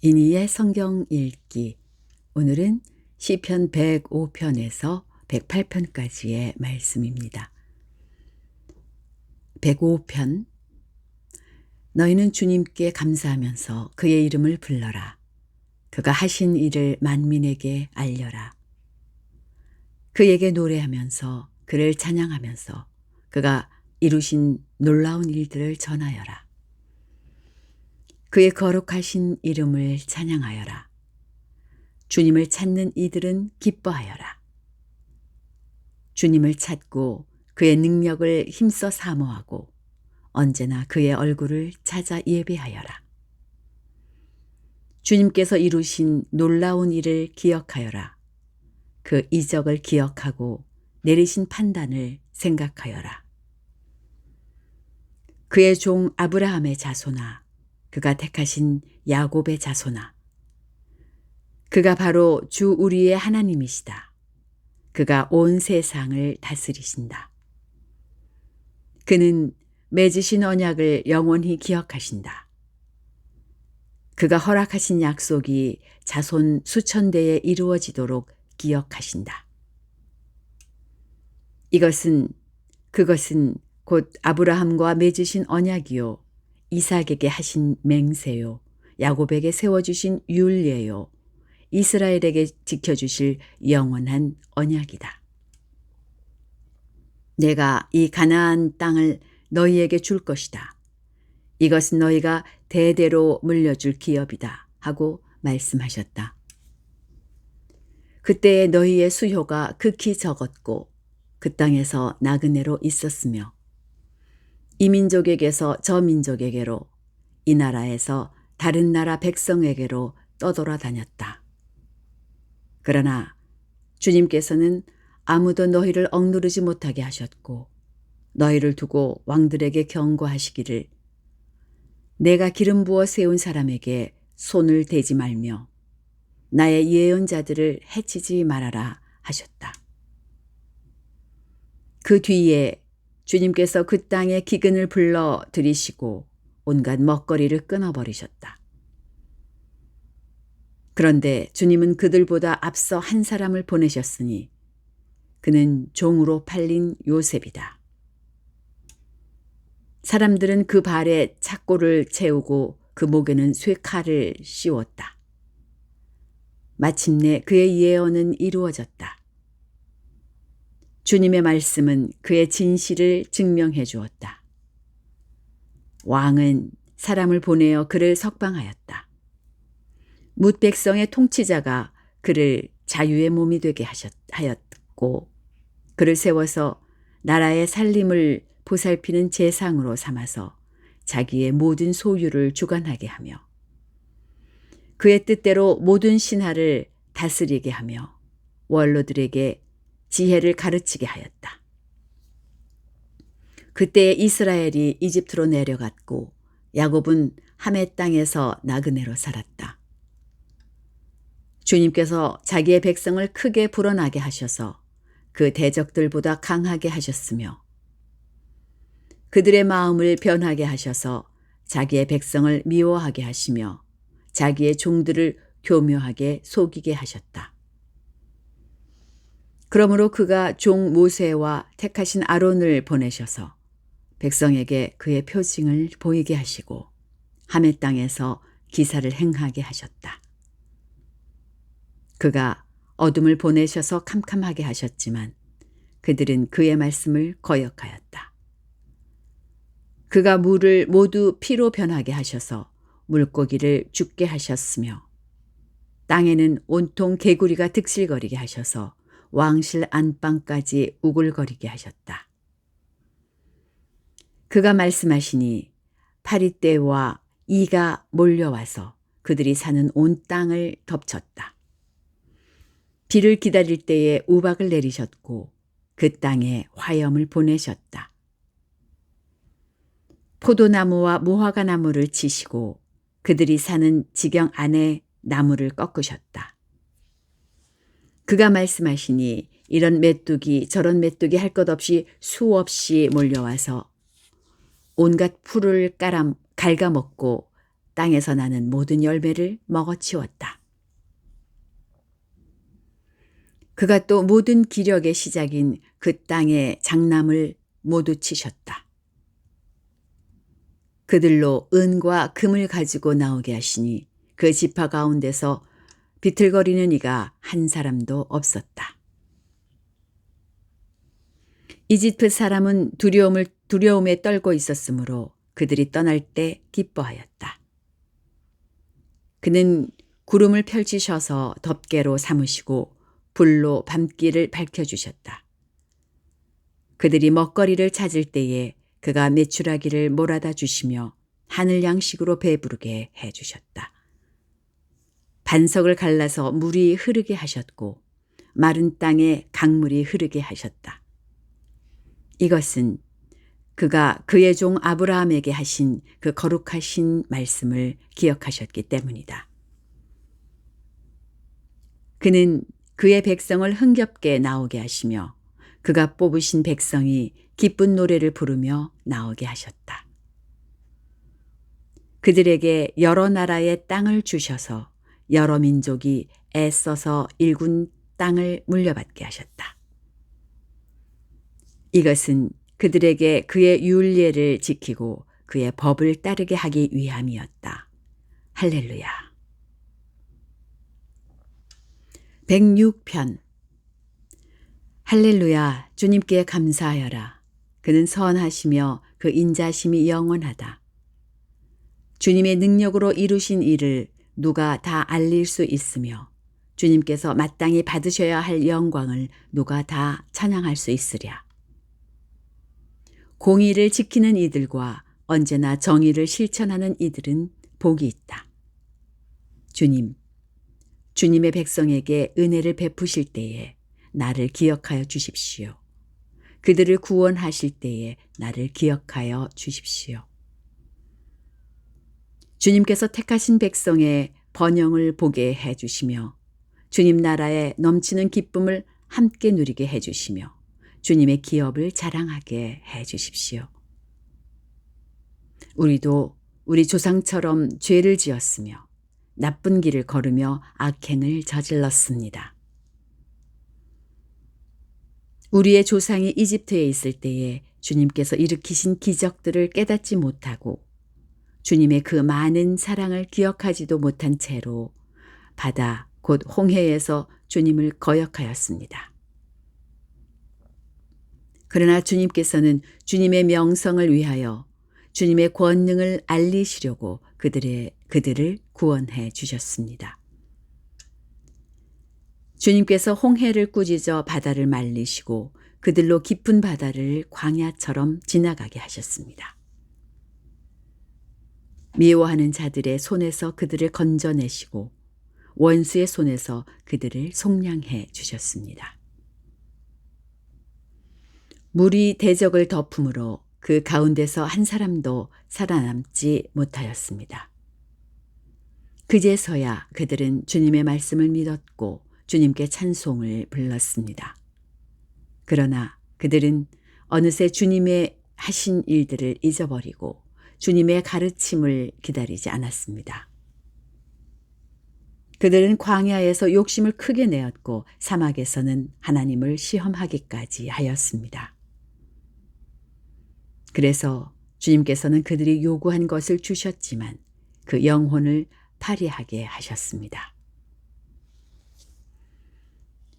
이니의 성경 읽기. 오늘은 시편 105편에서 108편까지의 말씀입니다. 105편. 너희는 주님께 감사하면서 그의 이름을 불러라. 그가 하신 일을 만민에게 알려라. 그에게 노래하면서 그를 찬양하면서 그가 이루신 놀라운 일들을 전하여라. 그의 거룩하신 이름을 찬양하여라. 주님을 찾는 이들은 기뻐하여라. 주님을 찾고 그의 능력을 힘써 사모하고 언제나 그의 얼굴을 찾아 예배하여라. 주님께서 이루신 놀라운 일을 기억하여라. 그 이적을 기억하고 내리신 판단을 생각하여라. 그의 종 아브라함의 자손아, 그가 택하신 야곱의 자손아, 그가 바로 주 우리의 하나님이시다. 그가 온 세상을 다스리신다. 그는 맺으신 언약을 영원히 기억하신다. 그가 허락하신 약속이 자손 수천 대에 이루어지도록 기억하신다. 그것은 곧 아브라함과 맺으신 언약이요, 이삭에게 하신 맹세요, 야곱에게 세워주신 율례요, 이스라엘에게 지켜주실 영원한 언약이다. 내가 이 가나안 땅을 너희에게 줄 것이다. 이것은 너희가 대대로 물려줄 기업이다 하고 말씀하셨다. 그때에 너희의 수효가 극히 적었고 그 땅에서 나그네로 있었으며 이 민족에게서 저 민족에게로, 이 나라에서 다른 나라 백성에게로 떠돌아다녔다. 그러나 주님께서는 아무도 너희를 억누르지 못하게 하셨고 너희를 두고 왕들에게 경고하시기를 내가 기름 부어 세운 사람에게 손을 대지 말며 나의 예언자들을 해치지 말아라 하셨다. 그 뒤에 주님께서 그 땅에 기근을 불러 들이시고 온갖 먹거리를 끊어버리셨다. 그런데 주님은 그들보다 앞서 한 사람을 보내셨으니 그는 종으로 팔린 요셉이다. 사람들은 그 발에 착고를 채우고 그 목에는 쇠칼을 씌웠다. 마침내 그의 예언은 이루어졌다. 주님의 말씀은 그의 진실을 증명해 주었다. 왕은 사람을 보내어 그를 석방하였다. 뭇 백성의 통치자가 그를 자유의 몸이 되게 하였고 그를 세워서 나라의 살림을 보살피는 제상으로 삼아서 자기의 모든 소유를 주관하게 하며 그의 뜻대로 모든 신하를 다스리게 하며 원로들에게 지혜를 가르치게 하였다. 그때에 이스라엘이 이집트로 내려갔고 야곱은 함의 땅에서 나그네로 살았다. 주님께서 자기의 백성을 크게 불어나게 하셔서 그 대적들보다 강하게 하셨으며 그들의 마음을 변하게 하셔서 자기의 백성을 미워하게 하시며 자기의 종들을 교묘하게 속이게 하셨다. 그러므로 그가 종 모세와 택하신 아론을 보내셔서 백성에게 그의 표징을 보이게 하시고 함의 땅에서 기사를 행하게 하셨다. 그가 어둠을 보내셔서 캄캄하게 하셨지만 그들은 그의 말씀을 거역하였다. 그가 물을 모두 피로 변하게 하셔서 물고기를 죽게 하셨으며 땅에는 온통 개구리가 득실거리게 하셔서 왕실 안방까지 우글거리게 하셨다. 그가 말씀하시니 파리떼와 이가 몰려와서 그들이 사는 온 땅을 덮쳤다. 비를 기다릴 때에 우박을 내리셨고 그 땅에 화염을 보내셨다. 포도나무와 무화과나무를 치시고 그들이 사는 지경 안에 나무를 꺾으셨다. 그가 말씀하시니 이런 메뚜기 저런 메뚜기 할 것 없이 수없이 몰려와서 온갖 풀을 갉아먹고 땅에서 나는 모든 열매를 먹어치웠다. 그가 또 모든 기력의 시작인 그 땅의 장남을 모두 치셨다. 그들로 은과 금을 가지고 나오게 하시니 그 지파 가운데서 비틀거리는 이가 한 사람도 없었다. 이집트 사람은 두려움에 떨고 있었으므로 그들이 떠날 때 기뻐하였다. 그는 구름을 펼치셔서 덮개로 삼으시고 불로 밤길을 밝혀주셨다. 그들이 먹거리를 찾을 때에 그가 메추라기를 몰아다 주시며 하늘 양식으로 배부르게 해주셨다. 반석을 갈라서 물이 흐르게 하셨고 마른 땅에 강물이 흐르게 하셨다. 이것은 그가 그의 종 아브라함에게 하신 그 거룩하신 말씀을 기억하셨기 때문이다. 그는 그의 백성을 흥겹게 나오게 하시며 그가 뽑으신 백성이 기쁜 노래를 부르며 나오게 하셨다. 그들에게 여러 나라의 땅을 주셔서 여러 민족이 애써서 일군 땅을 물려받게 하셨다. 이것은 그들에게 그의 율례를 지키고 그의 법을 따르게 하기 위함이었다. 할렐루야. 106편. 할렐루야. 주님께 감사하여라. 그는 선하시며 그 인자심이 영원하다. 주님의 능력으로 이루신 일을 누가 다 알릴 수 있으며 주님께서 마땅히 받으셔야 할 영광을 누가 다 찬양할 수 있으랴. 공의를 지키는 이들과 언제나 정의를 실천하는 이들은 복이 있다. 주님의 백성에게 은혜를 베푸실 때에 나를 기억하여 주십시오. 그들을 구원하실 때에 나를 기억하여 주십시오. 주님께서 택하신 백성의 번영을 보게 해주시며 주님 나라에 넘치는 기쁨을 함께 누리게 해주시며 주님의 기업을 자랑하게 해주십시오. 우리도 우리 조상처럼 죄를 지었으며 나쁜 길을 걸으며 악행을 저질렀습니다. 우리의 조상이 이집트에 있을 때에 주님께서 일으키신 기적들을 깨닫지 못하고 주님의 그 많은 사랑을 기억하지도 못한 채로 바다 곧 홍해에서 주님을 거역하였습니다. 그러나 주님께서는 주님의 명성을 위하여 주님의 권능을 알리시려고 그들을 구원해 주셨습니다. 주님께서 홍해를 꾸짖어 바다를 말리시고 그들로 깊은 바다를 광야처럼 지나가게 하셨습니다. 미워하는 자들의 손에서 그들을 건져내시고 원수의 손에서 그들을 속량해 주셨습니다. 물이 대적을 덮음으로 그 가운데서 한 사람도 살아남지 못하였습니다. 그제서야 그들은 주님의 말씀을 믿었고 주님께 찬송을 불렀습니다. 그러나 그들은 어느새 주님의 하신 일들을 잊어버리고 주님의 가르침을 기다리지 않았습니다. 그들은 광야에서 욕심을 크게 내었고 사막에서는 하나님을 시험하기까지 하였습니다. 그래서 주님께서는 그들이 요구한 것을 주셨지만 그 영혼을 파리하게 하셨습니다.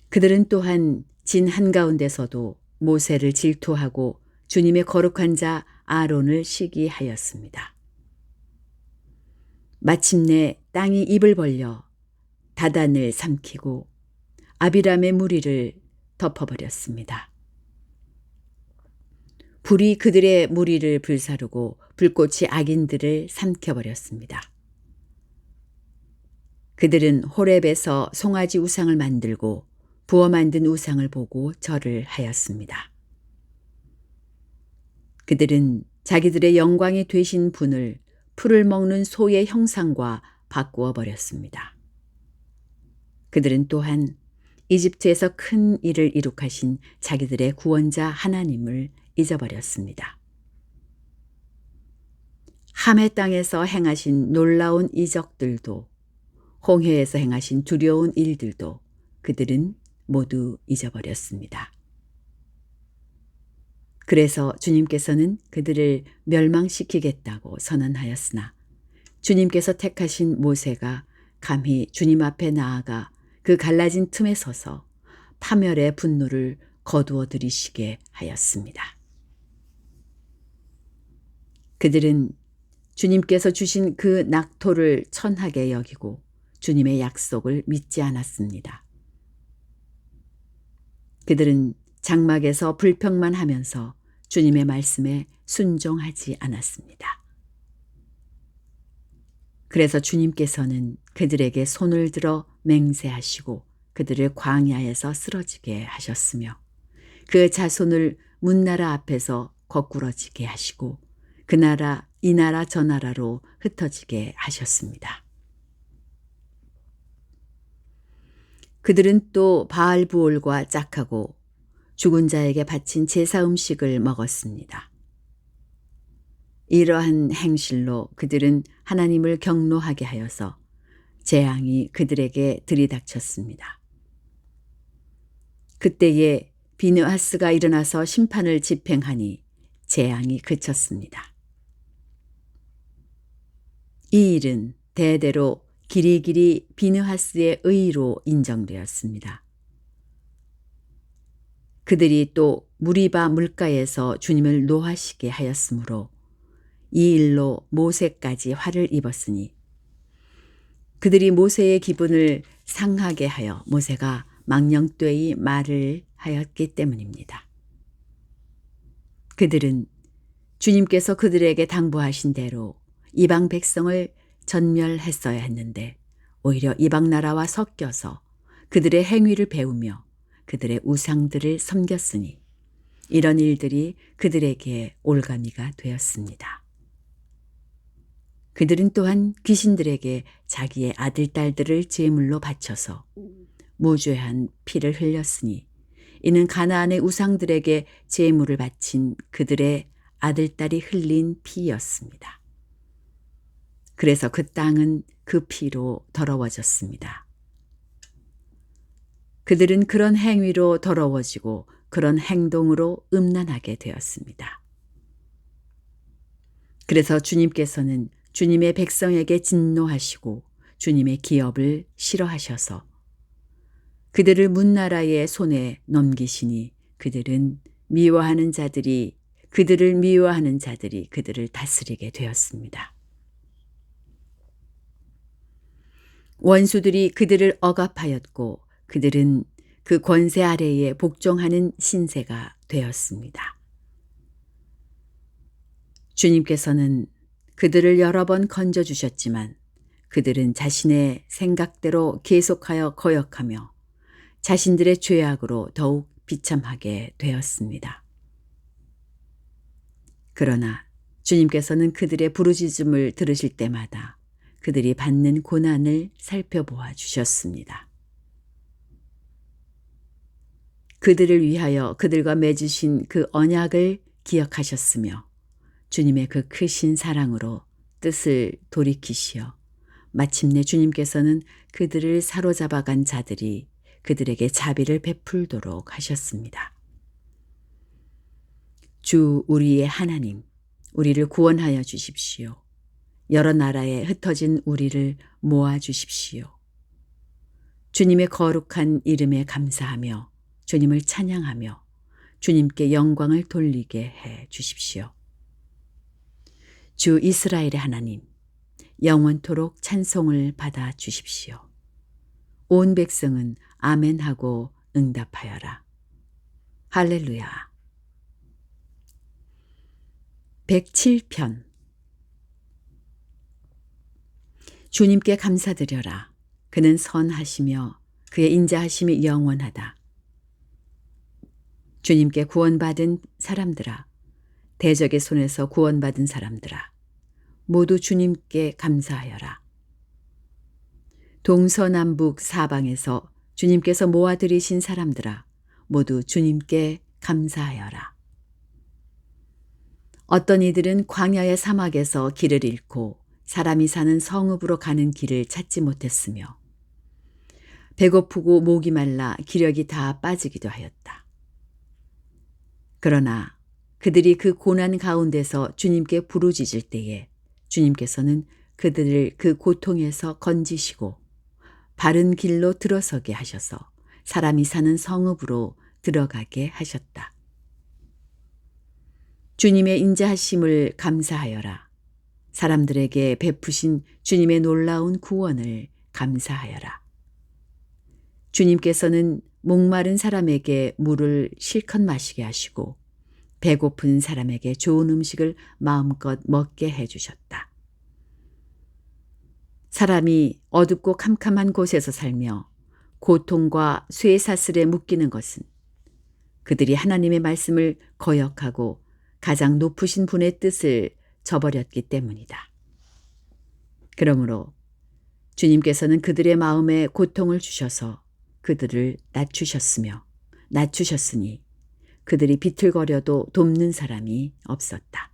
그들은 또한 진 한가운데서도 모세를 질투하고 주님의 거룩한 자 아론을 시기하였습니다. 마침내 땅이 입을 벌려 다단을 삼키고 아비람의 무리를 덮어버렸습니다. 불이 그들의 무리를 불사르고 불꽃이 악인들을 삼켜버렸습니다. 그들은 호렙에서 송아지 우상을 만들고 부어 만든 우상을 보고 절을 하였습니다. 그들은 자기들의 영광이 되신 분을 풀을 먹는 소의 형상과 바꾸어 버렸습니다. 그들은 또한 이집트에서 큰 일을 이룩하신 자기들의 구원자 하나님을 잊어버렸습니다. 함의 땅에서 행하신 놀라운 이적들도 홍해에서 행하신 두려운 일들도 그들은 모두 잊어버렸습니다. 그래서 주님께서는 그들을 멸망시키겠다고 선언하였으나 주님께서 택하신 모세가 감히 주님 앞에 나아가 그 갈라진 틈에 서서 파멸의 분노를 거두어 들이시게 하였습니다. 그들은 주님께서 주신 그 낙토를 천하게 여기고 주님의 약속을 믿지 않았습니다. 그들은 장막에서 불평만 하면서 주님의 말씀에 순종하지 않았습니다. 그래서 주님께서는 그들에게 손을 들어 맹세하시고 그들을 광야에서 쓰러지게 하셨으며 그 자손을 문나라 앞에서 거꾸러지게 하시고 그 나라 이 나라 저 나라로 흩어지게 하셨습니다. 그들은 또 바알부올과 짝하고 죽은 자에게 바친 제사 음식을 먹었습니다. 이러한 행실로 그들은 하나님을 경노하게 하여서 재앙이 그들에게 들이닥쳤습니다. 그때에 비느하스가 일어나서 심판을 집행하니 재앙이 그쳤습니다. 이 일은 대대로 길이길이 비느하스의 의로 인정되었습니다. 그들이 또 무리바 물가에서 주님을 노하시게 하였으므로 이 일로 모세까지 화를 입었으니 그들이 모세의 기분을 상하게 하여 모세가 망령되이 말을 하였기 때문입니다. 그들은 주님께서 그들에게 당부하신 대로 이방 백성을 전멸했어야 했는데 오히려 이방 나라와 섞여서 그들의 행위를 배우며 그들의 우상들을 섬겼으니 이런 일들이 그들에게 올가미가 되었습니다. 그들은 또한 귀신들에게 자기의 아들, 딸들을 제물로 바쳐서 무죄한 피를 흘렸으니 이는 가나안의 우상들에게 제물을 바친 그들의 아들, 딸이 흘린 피였습니다. 그래서 그 땅은 그 피로 더러워졌습니다. 그들은 그런 행위로 더러워지고 그런 행동으로 음란하게 되었습니다. 그래서 주님께서는 주님의 백성에게 진노하시고 주님의 기업을 싫어하셔서 그들을 문나라의 손에 넘기시니 그들을 미워하는 자들이 그들을 다스리게 되었습니다. 원수들이 그들을 억압하였고 그들은 그 권세 아래에 복종하는 신세가 되었습니다. 주님께서는 그들을 여러 번 건져주셨지만 그들은 자신의 생각대로 계속하여 거역하며 자신들의 죄악으로 더욱 비참하게 되었습니다. 그러나 주님께서는 그들의 부르짖음을 들으실 때마다 그들이 받는 고난을 살펴보아 주셨습니다. 그들을 위하여 그들과 맺으신 그 언약을 기억하셨으며 주님의 그 크신 사랑으로 뜻을 돌이키시어 마침내 주님께서는 그들을 사로잡아간 자들이 그들에게 자비를 베풀도록 하셨습니다. 주 우리의 하나님, 우리를 구원하여 주십시오. 여러 나라에 흩어진 우리를 모아 주십시오. 주님의 거룩한 이름에 감사하며 주님을 찬양하며 주님께 영광을 돌리게 해 주십시오. 주 이스라엘의 하나님, 영원토록 찬송을 받아 주십시오. 온 백성은 아멘하고 응답하여라. 할렐루야. 107편. 주님께 감사드려라. 그는 선하시며 그의 인자하심이 영원하다. 주님께 구원받은 사람들아, 대적의 손에서 구원받은 사람들아, 모두 주님께 감사하여라. 동서남북 사방에서 주님께서 모아들이신 사람들아, 모두 주님께 감사하여라. 어떤 이들은 광야의 사막에서 길을 잃고 사람이 사는 성읍으로 가는 길을 찾지 못했으며 배고프고 목이 말라 기력이 다 빠지기도 하였다. 그러나 그들이 그 고난 가운데서 주님께 부르짖을 때에 주님께서는 그들을 그 고통에서 건지시고 바른 길로 들어서게 하셔서 사람이 사는 성읍으로 들어가게 하셨다. 주님의 인자하심을 감사하여라. 사람들에게 베푸신 주님의 놀라운 구원을 감사하여라. 주님께서는 목마른 사람에게 물을 실컷 마시게 하시고 배고픈 사람에게 좋은 음식을 마음껏 먹게 해주셨다. 사람이 어둡고 캄캄한 곳에서 살며 고통과 쇠사슬에 묶이는 것은 그들이 하나님의 말씀을 거역하고 가장 높으신 분의 뜻을 저버렸기 때문이다. 그러므로 주님께서는 그들의 마음에 고통을 주셔서 그들을 낮추셨으니 그들이 비틀거려도 돕는 사람이 없었다.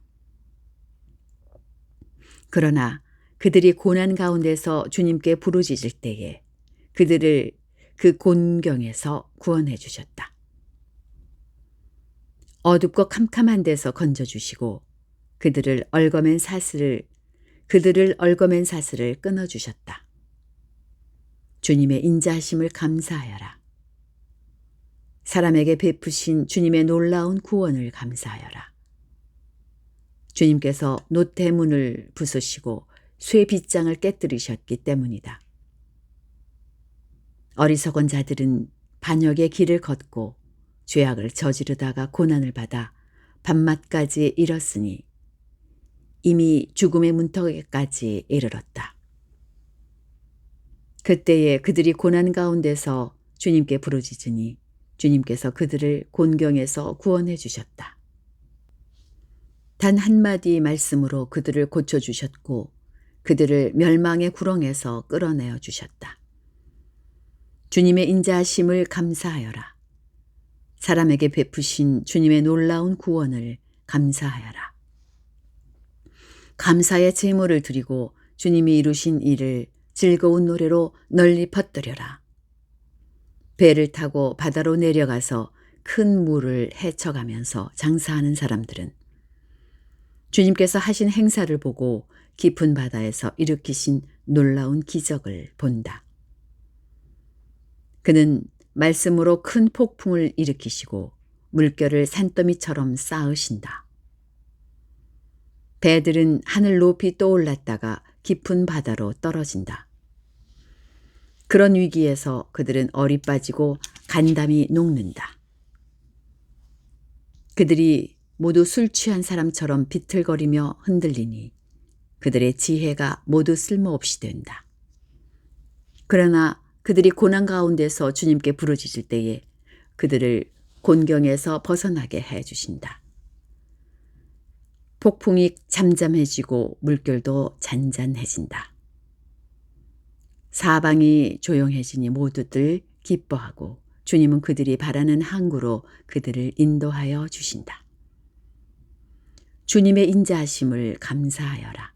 그러나 그들이 고난 가운데서 주님께 부르짖을 때에 그들을 그 곤경에서 구원해 주셨다. 어둡고 캄캄한 데서 건져주시고 그들을 얽어맨 사슬을 끊어주셨다. 주님의 인자하심을 감사하여라. 사람에게 베푸신 주님의 놀라운 구원을 감사하여라. 주님께서 노태문을 부수시고 쇠 빗장을 깨뜨리셨기 때문이다. 어리석은 자들은 반역의 길을 걷고 죄악을 저지르다가 고난을 받아 밤낮까지 이뤘으니 이미 죽음의 문턱에까지 이르렀다. 그때에 그들이 고난 가운데서 주님께 부르짖으니 주님께서 그들을 곤경에서 구원해 주셨다. 단 한마디 말씀으로 그들을 고쳐주셨고 그들을 멸망의 구렁에서 끌어내어 주셨다. 주님의 인자하심을 감사하여라. 사람에게 베푸신 주님의 놀라운 구원을 감사하여라. 감사의 제물을 드리고 주님이 이루신 일을 즐거운 노래로 널리 퍼뜨려라. 배를 타고 바다로 내려가서 큰 물을 헤쳐가면서 장사하는 사람들은 주님께서 하신 행사를 보고 깊은 바다에서 일으키신 놀라운 기적을 본다. 그는 말씀으로 큰 폭풍을 일으키시고 물결을 산더미처럼 쌓으신다. 배들은 하늘 높이 떠올랐다가 깊은 바다로 떨어진다. 그런 위기에서 그들은 얼이 빠지고 간담이 녹는다. 그들이 모두 술 취한 사람처럼 비틀거리며 흔들리니 그들의 지혜가 모두 쓸모없이 된다. 그러나 그들이 고난 가운데서 주님께 부르짖을 때에 그들을 곤경에서 벗어나게 해 주신다. 폭풍이 잠잠해지고 물결도 잔잔해진다. 사방이 조용해지니 모두들 기뻐하고 주님은 그들이 바라는 항구로 그들을 인도하여 주신다. 주님의 인자하심을 감사하여라.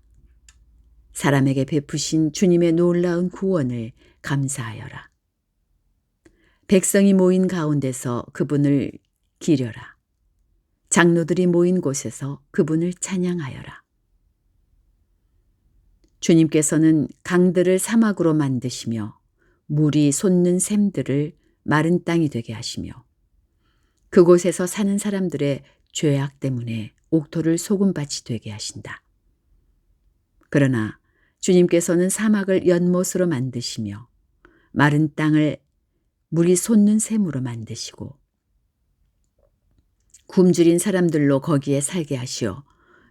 사람에게 베푸신 주님의 놀라운 구원을 감사하여라. 백성이 모인 가운데서 그분을 기려라. 장로들이 모인 곳에서 그분을 찬양하여라. 주님께서는 강들을 사막으로 만드시며 물이 솟는 샘들을 마른 땅이 되게 하시며 그곳에서 사는 사람들의 죄악 때문에 옥토를 소금밭이 되게 하신다. 그러나 주님께서는 사막을 연못으로 만드시며 마른 땅을 물이 솟는 샘으로 만드시고 굶주린 사람들로 거기에 살게 하시어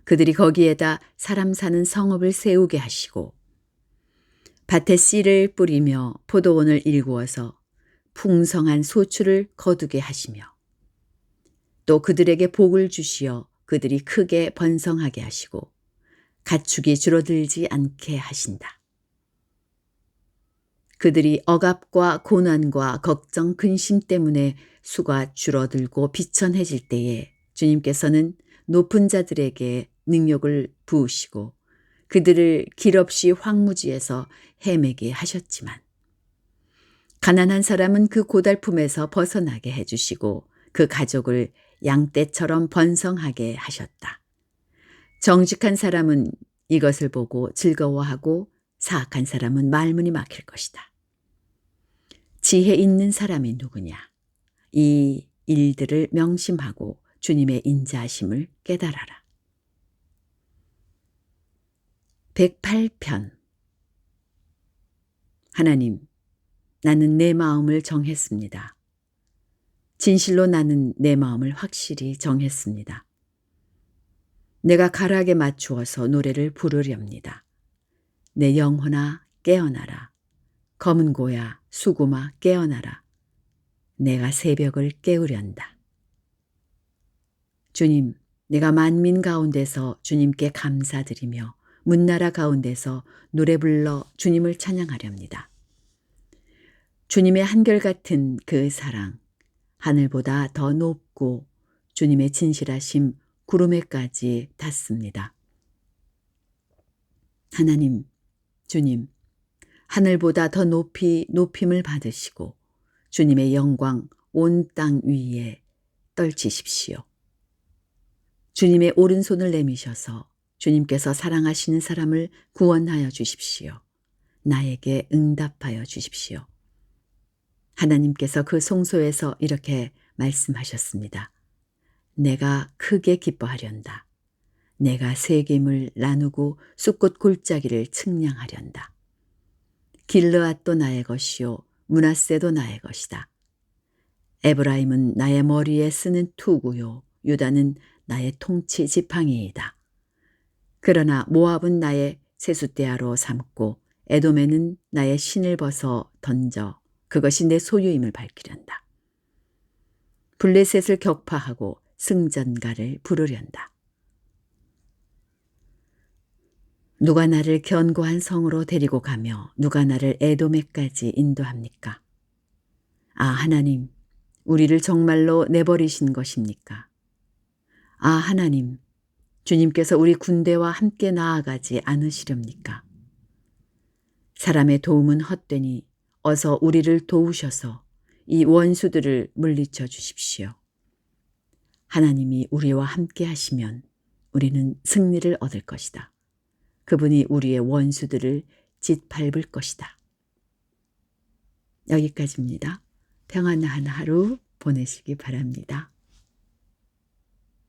그들이 거기에다 사람 사는 성읍을 세우게 하시고 밭에 씨를 뿌리며 포도원을 일구어서 풍성한 소출을 거두게 하시며 또 그들에게 복을 주시어 그들이 크게 번성하게 하시고 가축이 줄어들지 않게 하신다. 그들이 억압과 고난과 걱정, 근심 때문에 수가 줄어들고 비천해질 때에 주님께서는 높은 자들에게 능력을 부으시고 그들을 길 없이 황무지에서 헤매게 하셨지만 가난한 사람은 그 고달픔에서 벗어나게 해주시고 그 가족을 양떼처럼 번성하게 하셨다. 정직한 사람은 이것을 보고 즐거워하고 사악한 사람은 말문이 막힐 것이다. 지혜 있는 사람이 누구냐? 이 일들을 명심하고 주님의 인자하심을 깨달아라. 108편. 하나님, 나는 내 마음을 정했습니다. 진실로 나는 내 마음을 확실히 정했습니다. 내가 가락에 맞추어서 노래를 부르렵니다. 내 영혼아 깨어나라. 검은 고야 수구마 깨어나라. 내가 새벽을 깨우련다. 주님, 내가 만민 가운데서 주님께 감사드리며 문나라 가운데서 노래 불러 주님을 찬양하렵니다. 주님의 한결같은 그 사랑, 하늘보다 더 높고 주님의 진실하심 구름에까지 닿습니다. 하나님, 주님, 하늘보다 더 높이 높임을 받으시고 주님의 영광 온 땅 위에 떨치십시오. 주님의 오른손을 내미셔서 주님께서 사랑하시는 사람을 구원하여 주십시오. 나에게 응답하여 주십시오. 하나님께서 그 송소에서 이렇게 말씀하셨습니다. 내가 크게 기뻐하련다. 내가 세겜을 나누고 숫꽃 골짜기를 측량하련다. 길르앗도 나의 것이요 므낫세도 나의 것이다. 에브라임은 나의 머리에 쓰는 투구요 유다는 나의 통치 지팡이이다. 그러나 모압은 나의 세숫대야로 삼고 에돔에는 나의 신을 벗어 던져 그것이 내 소유임을 밝히련다. 블레셋을 격파하고 승전가를 부르련다. 누가 나를 견고한 성으로 데리고 가며 누가 나를 에돔에까지 인도합니까? 아, 하나님, 우리를 정말로 내버리신 것입니까? 아, 하나님, 주님께서 우리 군대와 함께 나아가지 않으시렵니까? 사람의 도움은 헛되니 어서 우리를 도우셔서 이 원수들을 물리쳐 주십시오. 하나님이 우리와 함께 하시면 우리는 승리를 얻을 것이다. 그분이 우리의 원수들을 짓밟을 것이다. 여기까지입니다. 평안한 하루 보내시기 바랍니다.